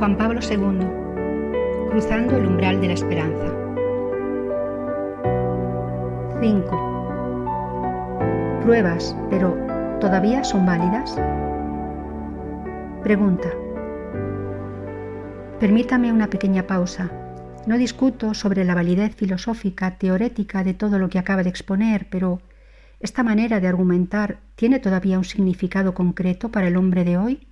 Juan Pablo II, cruzando el umbral de la esperanza. 5. Pruebas, pero ¿todavía son válidas? Pregunta. Permítame una pequeña pausa. No discuto sobre la validez filosófica, teorética de todo lo que acaba de exponer, pero ¿esta manera de argumentar tiene todavía un significado concreto para el hombre de hoy?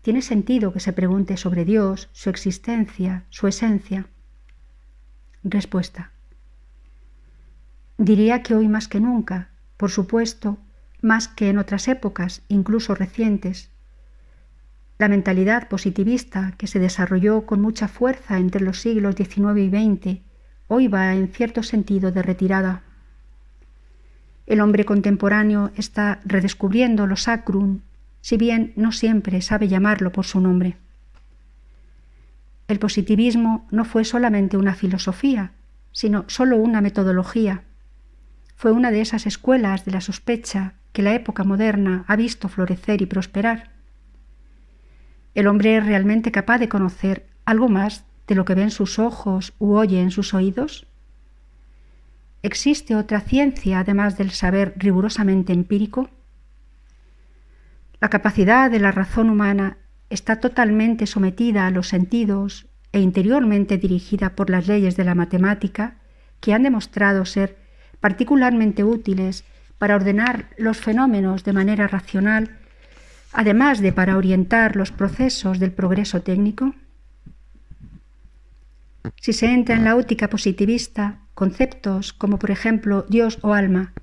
¿Tiene sentido que se pregunte sobre Dios, su existencia, su esencia? Respuesta. Diría que hoy más que nunca, por supuesto, más que en otras épocas, incluso recientes. La mentalidad positivista que se desarrolló con mucha fuerza entre los siglos XIX y XX hoy va en cierto sentido de retirada. El hombre contemporáneo está redescubriendo lo sacrum, si bien no siempre sabe llamarlo por su nombre. El positivismo no fue solamente una filosofía, sino solo una metodología. Fue una de esas escuelas de la sospecha que la época moderna ha visto florecer y prosperar. ¿El hombre es realmente capaz de conocer algo más de lo que ven sus ojos u oye en sus oídos? ¿Existe otra ciencia además del saber rigurosamente empírico? La capacidad de la razón humana está totalmente sometida a los sentidos e interiormente dirigida por las leyes de la matemática, que han demostrado ser particularmente útiles para ordenar los fenómenos de manera racional, además de para orientar los procesos del progreso técnico. Si se entra en la óptica positivista, conceptos como por ejemplo Dios o alma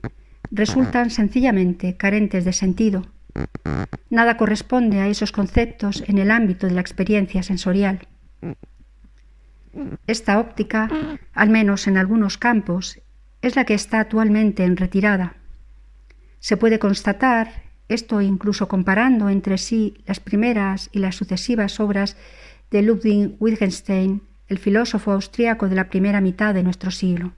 resultan sencillamente carentes de sentido. Nada corresponde a esos conceptos en el ámbito de la experiencia sensorial. Esta óptica, al menos en algunos campos, es la que está actualmente en retirada. Se puede constatar, esto incluso comparando entre sí las primeras y las sucesivas obras de Ludwig Wittgenstein, el filósofo austríaco de la primera mitad de nuestro siglo.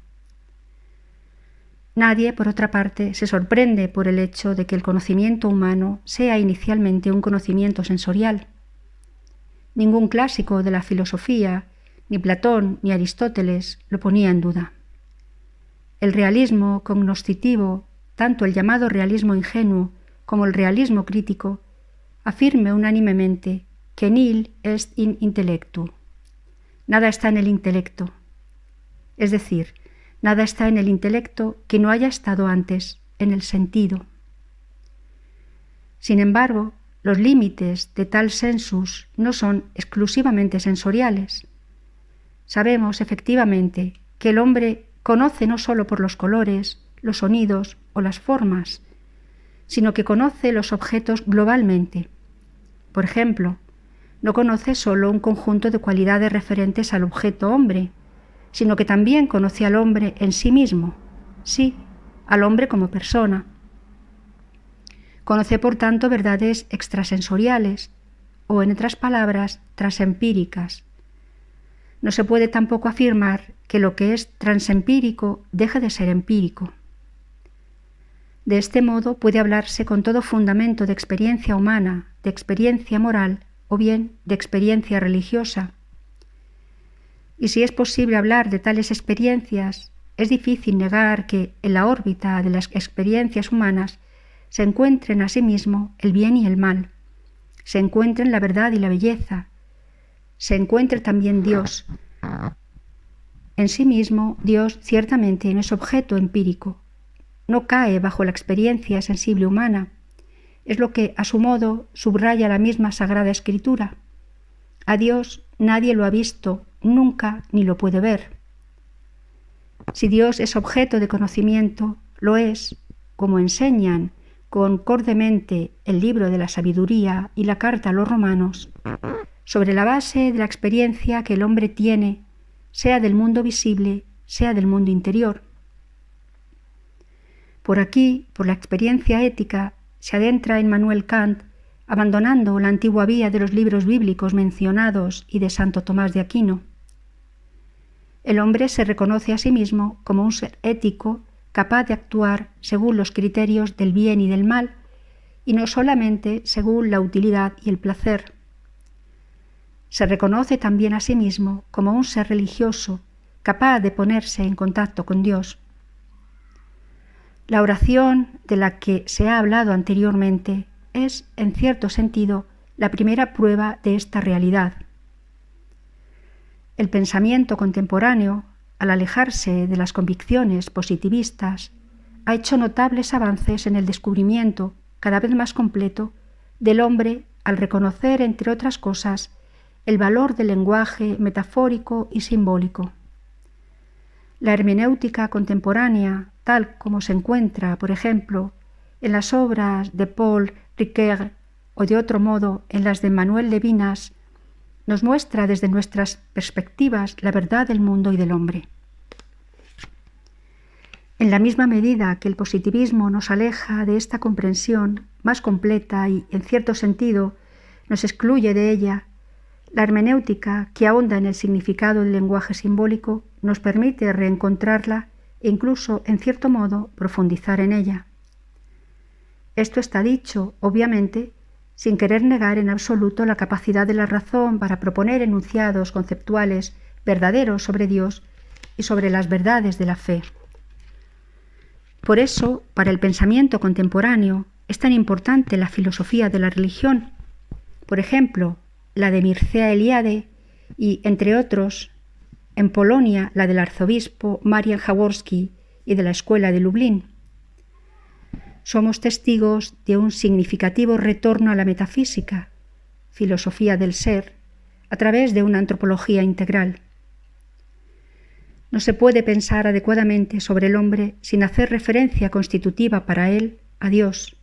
Nadie, por otra parte, se sorprende por el hecho de que el conocimiento humano sea inicialmente un conocimiento sensorial. Ningún clásico de la filosofía, ni Platón ni Aristóteles, lo ponía en duda. El realismo cognoscitivo, tanto el llamado realismo ingenuo como el realismo crítico, afirme unánimemente que nihil est in intellectu. Nada está en el intelecto. Es decir, nada está en el intelecto que no haya estado antes en el sentido. Sin embargo, los límites de tal sensus no son exclusivamente sensoriales. Sabemos efectivamente que el hombre conoce no solo por los colores, los sonidos o las formas, sino que conoce los objetos globalmente. Por ejemplo, no conoce solo un conjunto de cualidades referentes al objeto hombre, sino que también conoce al hombre en sí mismo, sí, al hombre como persona. Conoce, por tanto, verdades extrasensoriales, o en otras palabras, transempíricas. No se puede tampoco afirmar que lo que es transempírico deje de ser empírico. De este modo puede hablarse con todo fundamento de experiencia humana, de experiencia moral o bien de experiencia religiosa. Y si es posible hablar de tales experiencias, es difícil negar que en la órbita de las experiencias humanas se encuentren asimismo el bien y el mal, se encuentren la verdad y la belleza, se encuentre también Dios. En sí mismo, Dios ciertamente no es objeto empírico, no cae bajo la experiencia sensible humana, es lo que a su modo subraya la misma Sagrada Escritura. A Dios nadie lo ha visto nunca ni lo puede ver. Si Dios es objeto de conocimiento, lo es, como enseñan concordemente el libro de la sabiduría y la carta a los romanos, sobre la base de la experiencia que el hombre tiene, sea del mundo visible, sea del mundo interior. Por aquí, por la experiencia ética, se adentra Immanuel Kant, abandonando la antigua vía de los libros bíblicos mencionados y de Santo Tomás de Aquino. El hombre se reconoce a sí mismo como un ser ético capaz de actuar según los criterios del bien y del mal, y no solamente según la utilidad y el placer. se reconoce también a sí mismo como un ser religioso, capaz de ponerse en contacto con Dios. La oración de la que se ha hablado anteriormente es, en cierto sentido, la primera prueba de esta realidad. El pensamiento contemporáneo, al alejarse de las convicciones positivistas, ha hecho notables avances en el descubrimiento, cada vez más completo, del hombre al reconocer, entre otras cosas, el valor del lenguaje metafórico y simbólico. La hermenéutica contemporánea, tal como se encuentra, por ejemplo, en las obras de Paul Ricoeur o de otro modo en las de Manuel Levinas, nos muestra desde nuestras perspectivas la verdad del mundo y del hombre. En la misma medida que el positivismo nos aleja de esta comprensión más completa y, en cierto sentido, nos excluye de ella, la hermenéutica, que ahonda en el significado del lenguaje simbólico, nos permite reencontrarla e incluso, en cierto modo, profundizar en ella. Esto está dicho, obviamente, sin querer negar en absoluto la capacidad de la razón para proponer enunciados conceptuales verdaderos sobre Dios y sobre las verdades de la fe. Por eso, para el pensamiento contemporáneo, es tan importante la filosofía de la religión, por ejemplo, la de Mircea Eliade y, entre otros, en Polonia, la del arzobispo Marian Jaworski y de la Escuela de Lublin. Somos testigos de un significativo retorno a la metafísica, filosofía del ser, a través de una antropología integral. No se puede pensar adecuadamente sobre el hombre sin hacer referencia constitutiva para él a Dios,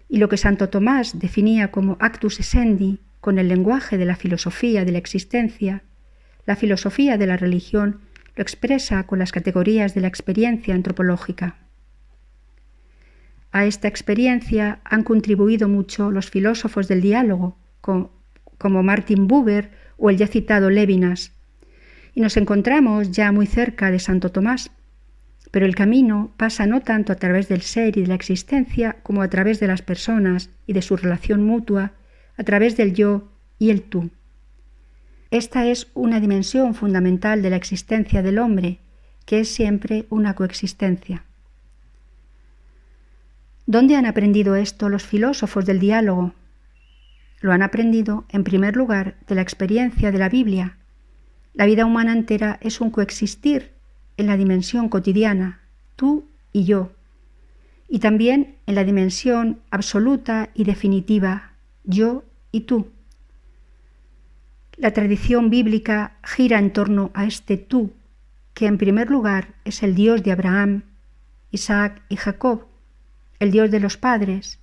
y lo que Santo Tomás definía como actus essendi con el lenguaje de la filosofía de la existencia, la filosofía de la religión lo expresa con las categorías de la experiencia antropológica. A esta experiencia han contribuido mucho los filósofos del diálogo, como Martin Buber o el ya citado Levinas, y nos encontramos ya muy cerca de Santo Tomás, pero el camino pasa no tanto a través del ser y de la existencia como a través de las personas y de su relación mutua, a través del yo y el tú. Esta es una dimensión fundamental de la existencia del hombre, que es siempre una coexistencia. ¿Dónde han aprendido esto los filósofos del diálogo? Lo han aprendido, en primer lugar, de la experiencia de la Biblia. La vida humana entera es un coexistir en la dimensión cotidiana, tú y yo, y también en la dimensión absoluta y definitiva, yo y tú. La tradición bíblica gira en torno a este tú, que en primer lugar es el Dios de Abraham, Isaac y Jacob, el Dios de los padres,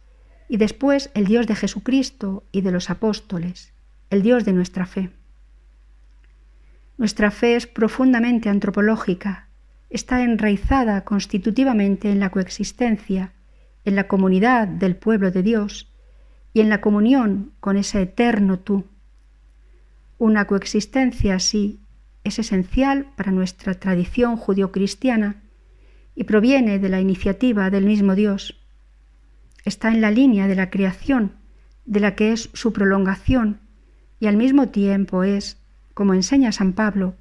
y después el Dios de Jesucristo y de los apóstoles, el Dios de nuestra fe. Nuestra fe es profundamente antropológica, está enraizada constitutivamente en la coexistencia, en la comunidad del pueblo de Dios y en la comunión con ese eterno tú. Una coexistencia así es esencial para nuestra tradición judio-cristiana y proviene de la iniciativa del mismo Dios. Está en la línea de la creación, de la que es su prolongación, y al mismo tiempo es, como enseña San Pablo,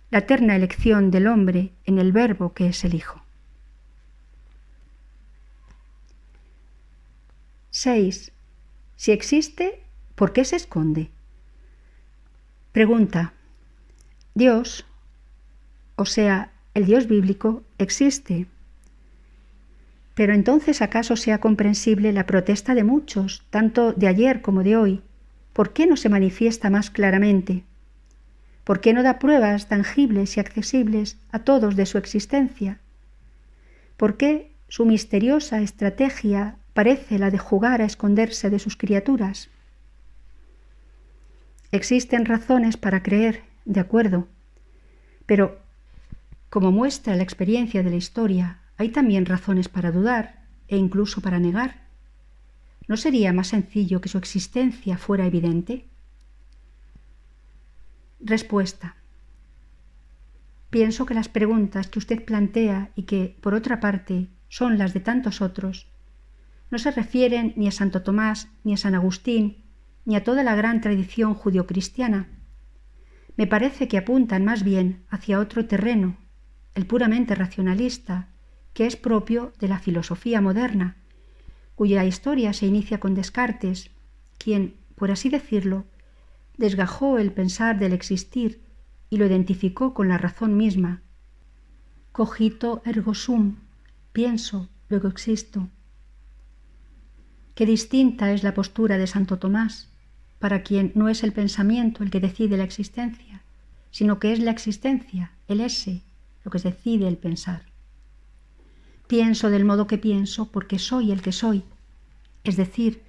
la eterna elección del hombre en el Verbo que es el Hijo. 6. Si existe, ¿por qué se esconde? Pregunta. Dios, o sea, el Dios bíblico, existe. Pero entonces, ¿acaso sea comprensible la protesta de muchos, tanto de ayer como de hoy? ¿Por qué no se manifiesta más claramente? ¿Por qué no da pruebas tangibles y accesibles a todos de su existencia? ¿Por qué su misteriosa estrategia parece la de jugar a esconderse de sus criaturas? Existen razones para creer, de acuerdo, pero, como muestra la experiencia de la historia, hay también razones para dudar e incluso para negar. ¿No sería más sencillo que su existencia fuera evidente? Respuesta. Pienso que las preguntas que usted plantea y que, por otra parte, son las de tantos otros, no se refieren ni a Santo Tomás, ni a San Agustín, ni a toda la gran tradición judio-cristiana, me parece que apuntan más bien hacia otro terreno, el puramente racionalista, que es propio de la filosofía moderna, cuya historia se inicia con Descartes, quien, por así decirlo, desgajó el pensar del existir y lo identificó con la razón misma. Cogito ergo sum, pienso, luego existo. Qué distinta es la postura de Santo Tomás, para quien no es el pensamiento el que decide la existencia, sino que es la existencia, el ese, lo que decide el pensar. Pienso del modo que pienso porque soy el que soy, es decir,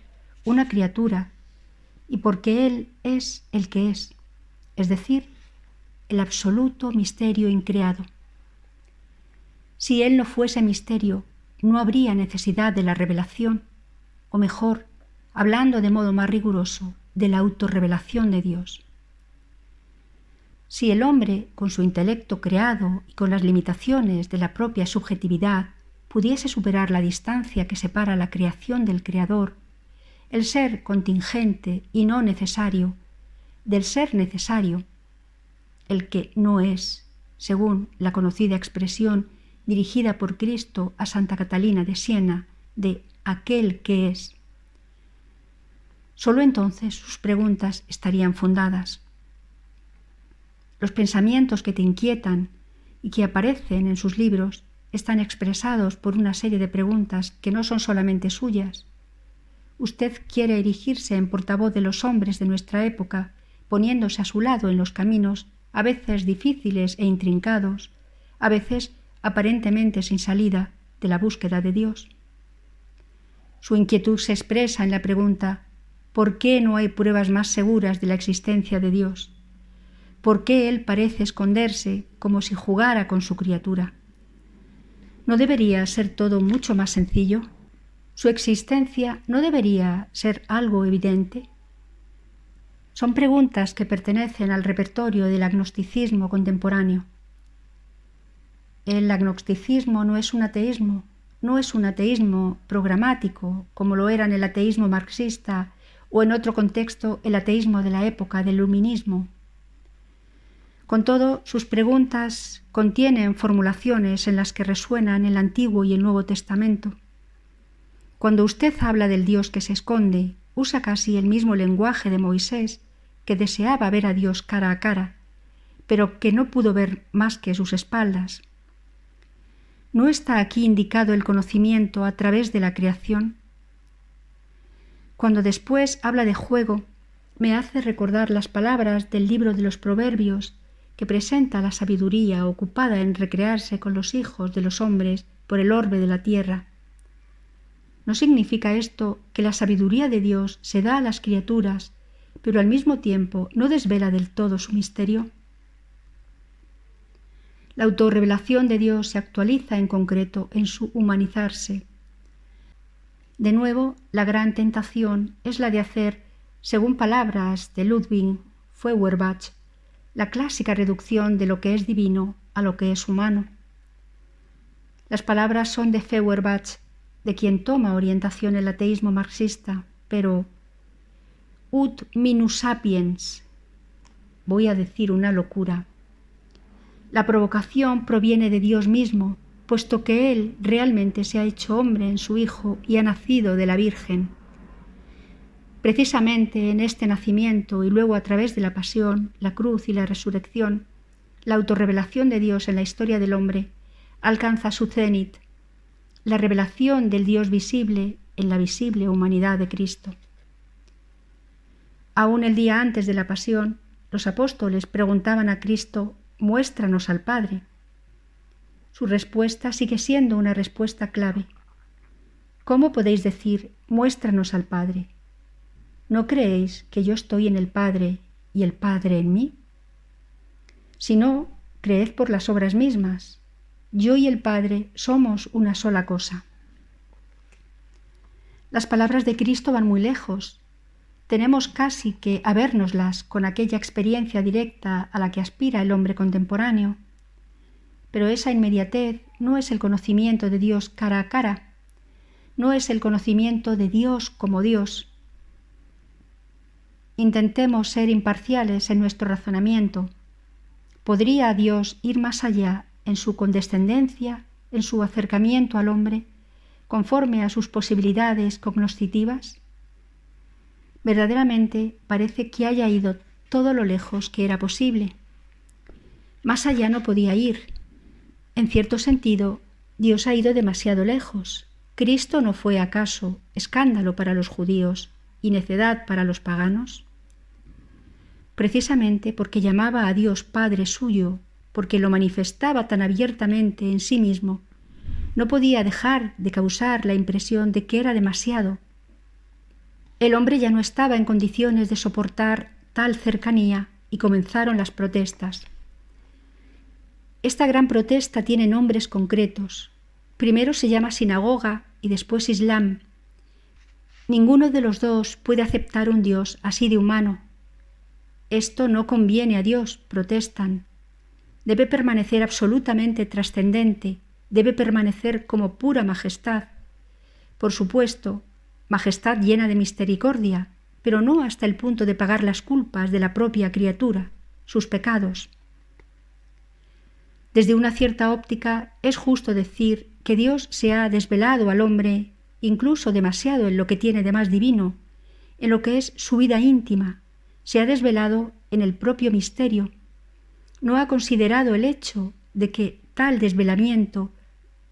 una criatura, y porque Él es el que es decir, el absoluto misterio increado. Si Él no fuese misterio, no habría necesidad de la revelación, o mejor, hablando de modo más riguroso, de la autorrevelación de Dios. Si el hombre, con su intelecto creado y con las limitaciones de la propia subjetividad, pudiese superar la distancia que separa la creación del Creador, el ser contingente y no necesario, del ser necesario, el que no es, según la conocida expresión dirigida por Cristo a Santa Catalina de Siena, de aquel que es, sólo entonces sus preguntas estarían fundadas. Los pensamientos que te inquietan y que aparecen en sus libros están expresados por una serie de preguntas que no son solamente suyas. Usted quiere erigirse en portavoz de los hombres de nuestra época, poniéndose a su lado en los caminos, a veces difíciles e intrincados, a veces aparentemente sin salida, de la búsqueda de Dios. Su inquietud se expresa en la pregunta: ¿por qué no hay pruebas más seguras de la existencia de Dios? ¿Por qué Él parece esconderse como si jugara con su criatura? ¿No debería ser todo mucho más sencillo? ¿Su existencia no debería ser algo evidente? Son preguntas que pertenecen al repertorio del agnosticismo contemporáneo. El agnosticismo no es un ateísmo, no es un ateísmo programático, como lo eran el ateísmo marxista o en otro contexto el ateísmo de la época del iluminismo. Con todo, sus preguntas contienen formulaciones en las que resuenan el Antiguo y el Nuevo Testamento. Cuando usted habla del Dios que se esconde, usa casi el mismo lenguaje de Moisés, que deseaba ver a Dios cara a cara, pero que no pudo ver más que sus espaldas. ¿No está aquí indicado el conocimiento a través de la creación? Cuando después habla de juego, me hace recordar las palabras del libro de los Proverbios, que presenta la sabiduría ocupada en recrearse con los hijos de los hombres por el orbe de la tierra. ¿No significa esto que la sabiduría de Dios se da a las criaturas, pero al mismo tiempo no desvela del todo su misterio? La autorrevelación de Dios se actualiza en concreto en su humanizarse. De nuevo, la gran tentación es la de hacer, según palabras de Ludwig Feuerbach, la clásica reducción de lo que es divino a lo que es humano. Las palabras son de Feuerbach, de quien toma orientación el ateísmo marxista, pero ut minus sapiens, voy a decir una locura. La provocación proviene de Dios mismo, puesto que Él realmente se ha hecho hombre en su Hijo y ha nacido de la Virgen. Precisamente en este nacimiento y luego a través de la pasión, la cruz y la resurrección, la autorrevelación de Dios en la historia del hombre alcanza su cenit, la revelación del Dios visible en la visible humanidad de Cristo. Aún el día antes de la pasión, los apóstoles preguntaban a Cristo: «Muéstranos al Padre». Su respuesta sigue siendo una respuesta clave. ¿Cómo podéis decir: «Muéstranos al Padre»? ¿No creéis que yo estoy en el Padre y el Padre en mí? Si no, creed por las obras mismas. Yo y el Padre somos una sola cosa. Las palabras de Cristo van muy lejos. Tenemos casi que habérnoslas con aquella experiencia directa a la que aspira el hombre contemporáneo. Pero esa inmediatez no es el conocimiento de Dios cara a cara, no es el conocimiento de Dios como Dios. Intentemos ser imparciales en nuestro razonamiento, ¿podría Dios ir más allá en su condescendencia, en su acercamiento al hombre, conforme a sus posibilidades cognoscitivas? Verdaderamente parece que haya ido todo lo lejos que era posible. Más allá no podía ir. En cierto sentido, Dios ha ido demasiado lejos. ¿Cristo no fue acaso escándalo para los judíos y necedad para los paganos? Precisamente porque llamaba a Dios Padre suyo, porque lo manifestaba tan abiertamente en sí mismo, no podía dejar de causar la impresión de que era demasiado. El hombre ya no estaba en condiciones de soportar tal cercanía y comenzaron las protestas. Esta gran protesta tiene nombres concretos. Primero se llama sinagoga y después Islam. Ninguno de los dos puede aceptar un Dios así de humano. Esto no conviene a Dios, protestan. Debe permanecer absolutamente trascendente, debe permanecer como pura majestad. Por supuesto, majestad llena de misericordia, pero no hasta el punto de pagar las culpas de la propia criatura, sus pecados. Desde una cierta óptica es justo decir que Dios se ha desvelado al hombre, incluso demasiado en lo que tiene de más divino, en lo que es su vida íntima, se ha desvelado en el propio misterio. No ha considerado el hecho de que tal desvelamiento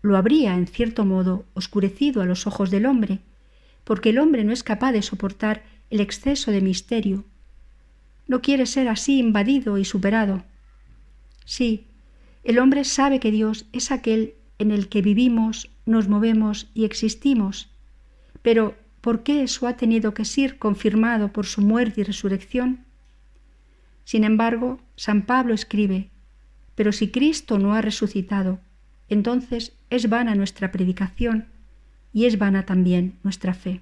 lo habría, en cierto modo, oscurecido a los ojos del hombre, porque el hombre no es capaz de soportar el exceso de misterio. No quiere ser así invadido y superado. Sí, el hombre sabe que Dios es aquel en el que vivimos, nos movemos y existimos, pero ¿por qué eso ha tenido que ser confirmado por su muerte y resurrección? Sin embargo, San Pablo escribe: pero si Cristo no ha resucitado, entonces es vana nuestra predicación y es vana también nuestra fe.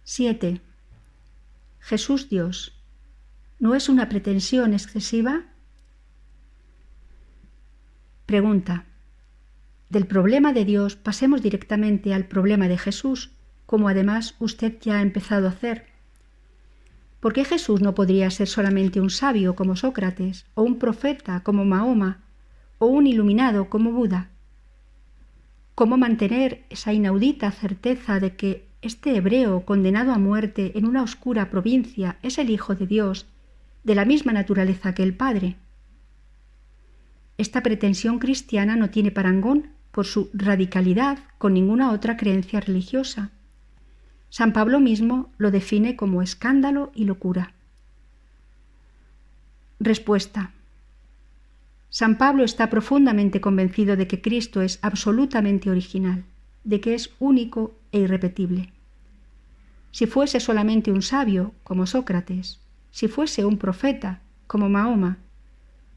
(7) Jesús Dios, ¿no es una pretensión excesiva? Pregunta. Del problema de Dios pasemos directamente al problema de Jesús, como además usted ya ha empezado a hacer. ¿Por qué Jesús no podría ser solamente un sabio como Sócrates, o un profeta como Mahoma, o un iluminado como Buda? ¿Cómo mantener esa inaudita certeza de que este hebreo condenado a muerte en una oscura provincia es el Hijo de Dios, de la misma naturaleza que el Padre? Esta pretensión cristiana no tiene parangón por su radicalidad con ninguna otra creencia religiosa. San Pablo mismo lo define como escándalo y locura. Respuesta. San Pablo está profundamente convencido de que Cristo es absolutamente original, de que es único e irrepetible. Si fuese solamente un sabio, como Sócrates, si fuese un profeta, como Mahoma,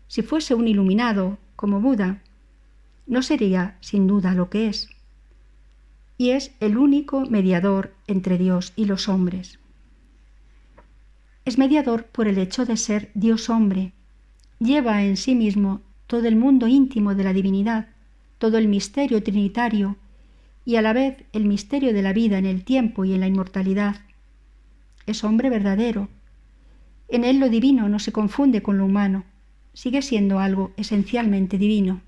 si fuese un iluminado, como Buda, no sería sin duda lo que es. Y es el único mediador entre Dios y los hombres. Es mediador por el hecho de ser Dios hombre. Lleva en sí mismo todo el mundo íntimo de la divinidad, todo el misterio trinitario y a la vez el misterio de la vida en el tiempo y en la inmortalidad. Es hombre verdadero. En él lo divino no se confunde con lo humano, sigue siendo algo esencialmente divino.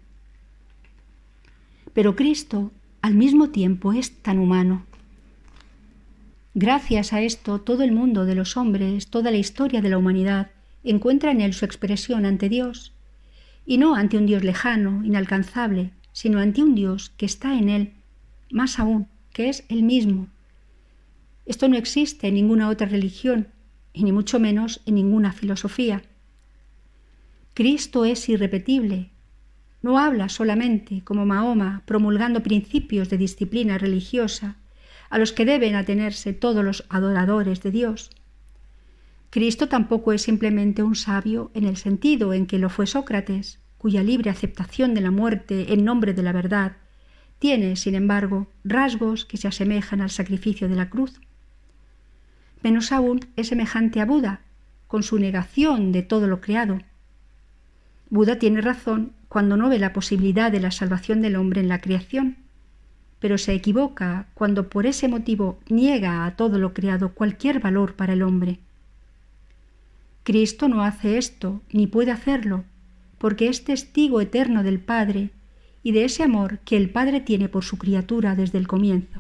Pero Cristo al mismo tiempo es tan humano. Gracias a esto, todo el mundo de los hombres, toda la historia de la humanidad, encuentra en él su expresión ante Dios, y no ante un Dios lejano, inalcanzable, sino ante un Dios que está en él, más aún, que es él mismo. Esto no existe en ninguna otra religión, y ni mucho menos en ninguna filosofía. Cristo es irrepetible. No habla solamente, como Mahoma, promulgando principios de disciplina religiosa a los que deben atenerse todos los adoradores de Dios. Cristo tampoco es simplemente un sabio en el sentido en que lo fue Sócrates, cuya libre aceptación de la muerte en nombre de la verdad tiene, sin embargo, rasgos que se asemejan al sacrificio de la cruz. Menos aún es semejante a Buda, con su negación de todo lo creado. Buda tiene razón cuando no ve la posibilidad de la salvación del hombre en la creación, pero se equivoca cuando por ese motivo niega a todo lo creado cualquier valor para el hombre. Cristo no hace esto, ni puede hacerlo, porque es testigo eterno del Padre y de ese amor que el Padre tiene por su criatura desde el comienzo.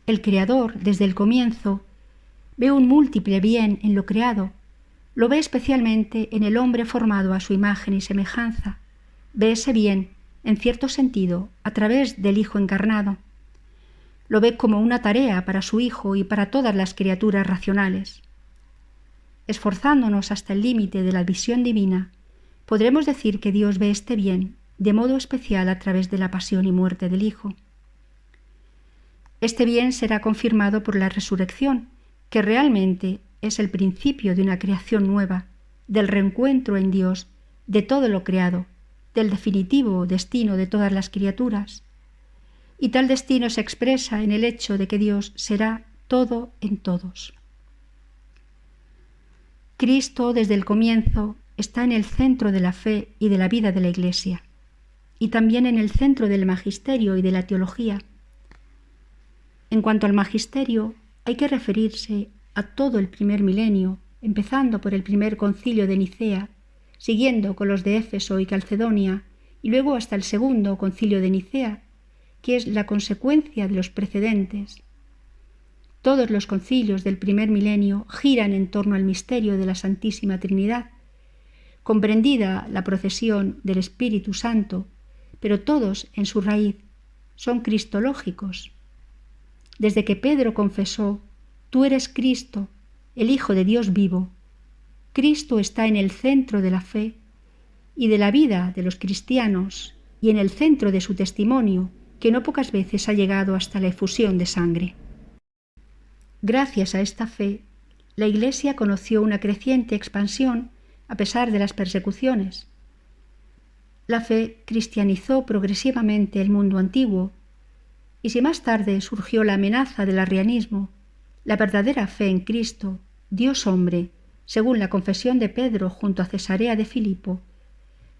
El Creador, desde el comienzo, ve un múltiple bien en lo creado, lo ve especialmente en el hombre formado a su imagen y semejanza, ve ese bien, en cierto sentido, a través del Hijo encarnado. Lo ve como una tarea para su Hijo y para todas las criaturas racionales. Esforzándonos hasta el límite de la visión divina, podremos decir que Dios ve este bien de modo especial a través de la pasión y muerte del Hijo. Este bien será confirmado por la resurrección, que realmente es el principio de una creación nueva, del reencuentro en Dios de todo lo creado, del definitivo destino de todas las criaturas. Y tal destino se expresa en el hecho de que Dios será todo en todos. Cristo, desde el comienzo, está en el centro de la fe y de la vida de la Iglesia, y también en el centro del magisterio y de la teología. En cuanto al magisterio, hay que referirse a todo el primer milenio, empezando por el primer concilio de Nicea, siguiendo con los de Éfeso y Calcedonia, y luego hasta el segundo concilio de Nicea, que es la consecuencia de los precedentes. Todos los concilios del primer milenio giran en torno al misterio de la Santísima Trinidad, comprendida la procesión del Espíritu Santo, pero todos en su raíz son cristológicos. Desde que Pedro confesó: «Tú eres Cristo, el Hijo de Dios vivo», Cristo está en el centro de la fe y de la vida de los cristianos y en el centro de su testimonio, que no pocas veces ha llegado hasta la efusión de sangre. Gracias a esta fe, la Iglesia conoció una creciente expansión a pesar de las persecuciones. La fe cristianizó progresivamente el mundo antiguo, y si más tarde surgió la amenaza del arrianismo, la verdadera fe en Cristo, Dios hombre, según la confesión de Pedro junto a Cesarea de Filipo,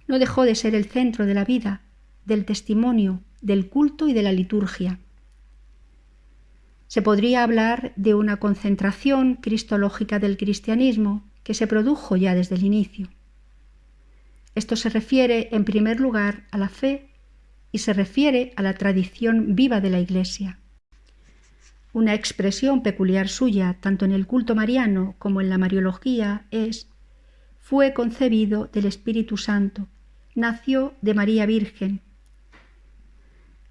no dejó de ser el centro de la vida, del testimonio, del culto y de la liturgia. Se podría hablar de una concentración cristológica del cristianismo que se produjo ya desde el inicio. Esto se refiere, en primer lugar, a la fe y se refiere a la tradición viva de la Iglesia. Una expresión peculiar suya, tanto en el culto mariano como en la mariología, es: «Fue concebido del Espíritu Santo, nació de María Virgen».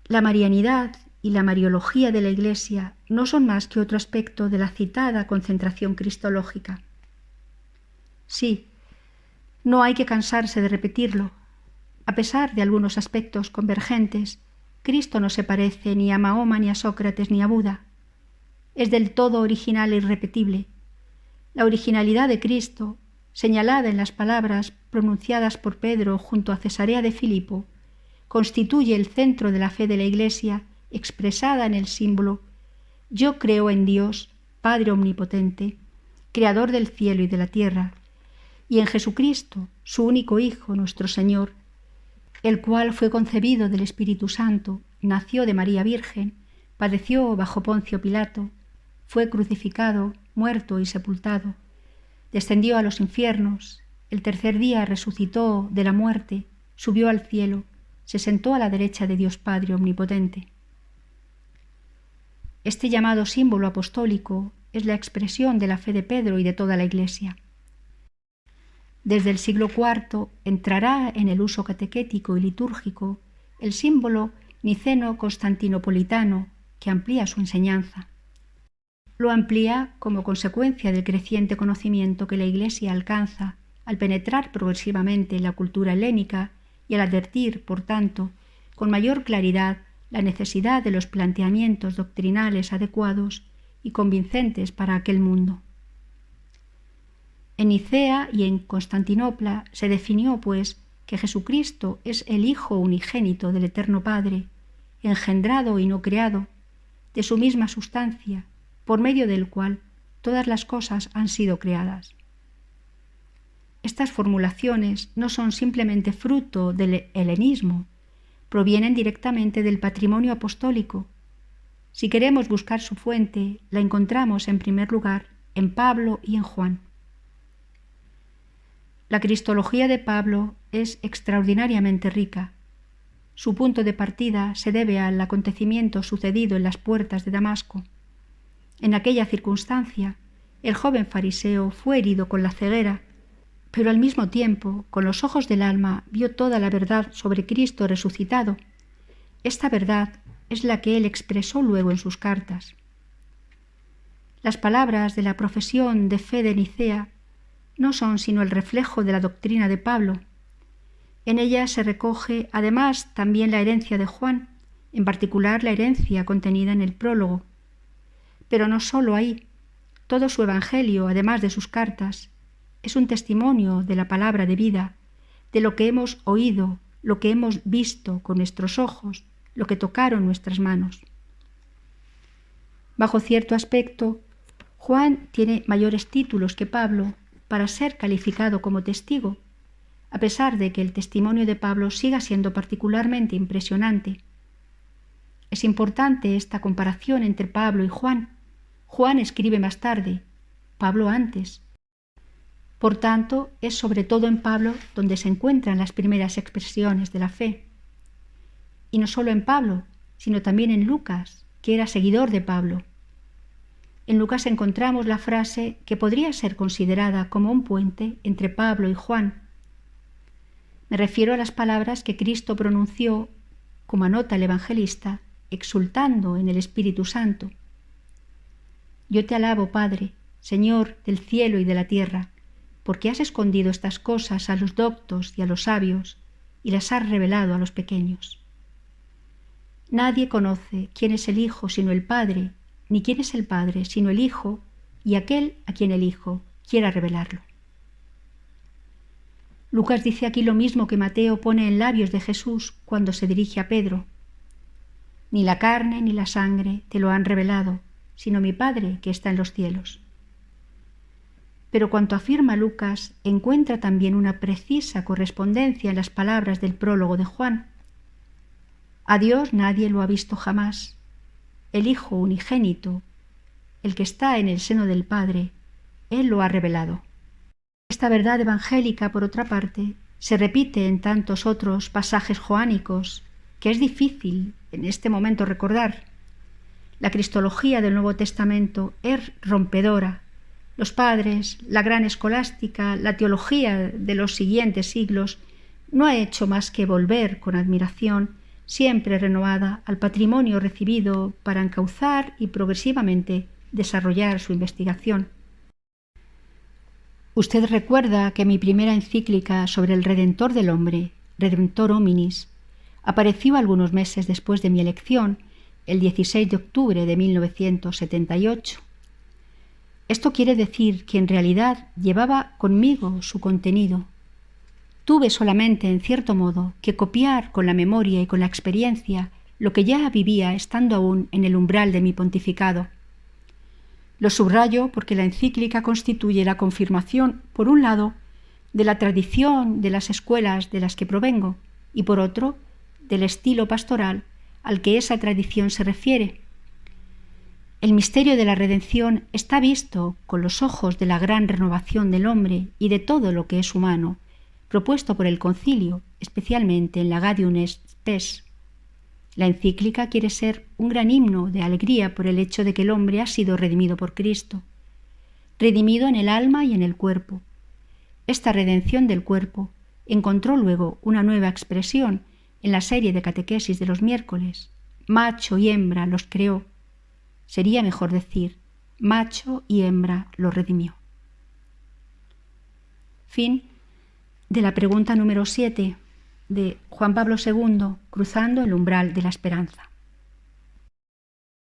La marianidad y la mariología de la Iglesia no son más que otro aspecto de la citada concentración cristológica. Sí, no hay que cansarse de repetirlo. A pesar de algunos aspectos convergentes, Cristo no se parece ni a Mahoma, ni a Sócrates, ni a Buda. Es del todo original e irrepetible. La originalidad de Cristo, señalada en las palabras pronunciadas por Pedro junto a Cesarea de Filipo, constituye el centro de la fe de la Iglesia, expresada en el símbolo: «Yo creo en Dios, Padre Omnipotente, Creador del cielo y de la tierra, y en Jesucristo, su único Hijo, nuestro Señor, el cual fue concebido del Espíritu Santo, nació de María Virgen, padeció bajo Poncio Pilato, fue crucificado, muerto y sepultado, descendió a los infiernos, el tercer día resucitó de la muerte, subió al cielo, se sentó a la derecha de Dios Padre Omnipotente». Este llamado símbolo apostólico es la expresión de la fe de Pedro y de toda la Iglesia. Desde el siglo IV entrará en el uso catequético y litúrgico el símbolo niceno-constantinopolitano, que amplía su enseñanza. Lo amplía como consecuencia del creciente conocimiento que la Iglesia alcanza al penetrar progresivamente en la cultura helénica y al advertir, por tanto, con mayor claridad la necesidad de los planteamientos doctrinales adecuados y convincentes para aquel mundo. En Nicea y en Constantinopla se definió, pues, que Jesucristo es el Hijo unigénito del Eterno Padre, engendrado y no creado, de su misma sustancia, por medio del cual todas las cosas han sido creadas. Estas formulaciones no son simplemente fruto del helenismo, provienen directamente del patrimonio apostólico. Si queremos buscar su fuente, la encontramos en primer lugar en Pablo y en Juan. La cristología de Pablo es extraordinariamente rica. Su punto de partida se debe al acontecimiento sucedido en las puertas de Damasco. En aquella circunstancia, el joven fariseo fue herido con la ceguera, pero al mismo tiempo, con los ojos del alma, vio toda la verdad sobre Cristo resucitado. Esta verdad es la que él expresó luego en sus cartas. Las palabras de la profesión de fe de Nicea no son sino el reflejo de la doctrina de Pablo. En ella se recoge además también la herencia de Juan, en particular la herencia contenida en el prólogo. Pero no solo ahí. Todo su evangelio, además de sus cartas, es un testimonio de la palabra de vida, de lo que hemos oído, lo que hemos visto con nuestros ojos, lo que tocaron nuestras manos. Bajo cierto aspecto, Juan tiene mayores títulos que Pablo para ser calificado como testigo, a pesar de que el testimonio de Pablo siga siendo particularmente impresionante. Es importante esta comparación entre Pablo y Juan. Juan escribe más tarde, Pablo antes. Por tanto, es sobre todo en Pablo donde se encuentran las primeras expresiones de la fe. Y no solo en Pablo, sino también en Lucas, que era seguidor de Pablo. En Lucas encontramos la frase que podría ser considerada como un puente entre Pablo y Juan. Me refiero a las palabras que Cristo pronunció, como anota el evangelista, exultando en el Espíritu Santo. Yo te alabo, Padre, Señor del cielo y de la tierra, porque has escondido estas cosas a los doctos y a los sabios, y las has revelado a los pequeños. Nadie conoce quién es el Hijo sino el Padre, ni quién es el Padre sino el Hijo, y aquel a quien el Hijo quiera revelarlo. Lucas dice aquí lo mismo que Mateo pone en labios de Jesús cuando se dirige a Pedro. Ni la carne ni la sangre te lo han revelado, sino mi Padre que está en los cielos. Pero cuanto afirma Lucas, encuentra también una precisa correspondencia en las palabras del prólogo de Juan. A Dios nadie lo ha visto jamás. El Hijo unigénito, el que está en el seno del Padre, Él lo ha revelado. Esta verdad evangélica, por otra parte, se repite en tantos otros pasajes joánicos que es difícil en este momento recordar. La cristología del Nuevo Testamento es rompedora. Los padres, la gran escolástica, la teología de los siguientes siglos no ha hecho más que volver con admiración, siempre renovada, al patrimonio recibido para encauzar y progresivamente desarrollar su investigación. Usted recuerda que mi primera encíclica sobre el Redentor del hombre, Redemptor Hominis, apareció algunos meses después de mi elección, el 16 de octubre de 1978. Esto quiere decir que en realidad llevaba conmigo su contenido. Tuve solamente, en cierto modo, que copiar con la memoria y con la experiencia lo que ya vivía estando aún en el umbral de mi pontificado. Lo subrayo porque la encíclica constituye la confirmación, por un lado, de la tradición de las escuelas de las que provengo y, por otro, del estilo pastoral al que esa tradición se refiere. El misterio de la redención está visto con los ojos de la gran renovación del hombre y de todo lo que es humano, propuesto por el concilio, especialmente en la Gaudium et Spes. La encíclica quiere ser un gran himno de alegría por el hecho de que el hombre ha sido redimido por Cristo, redimido en el alma y en el cuerpo. Esta redención del cuerpo encontró luego una nueva expresión en la serie de catequesis de los miércoles. Macho y hembra los creó. Sería mejor decir, macho y hembra los redimió. Fin de la pregunta número 7 de Juan Pablo II, cruzando el umbral de la esperanza.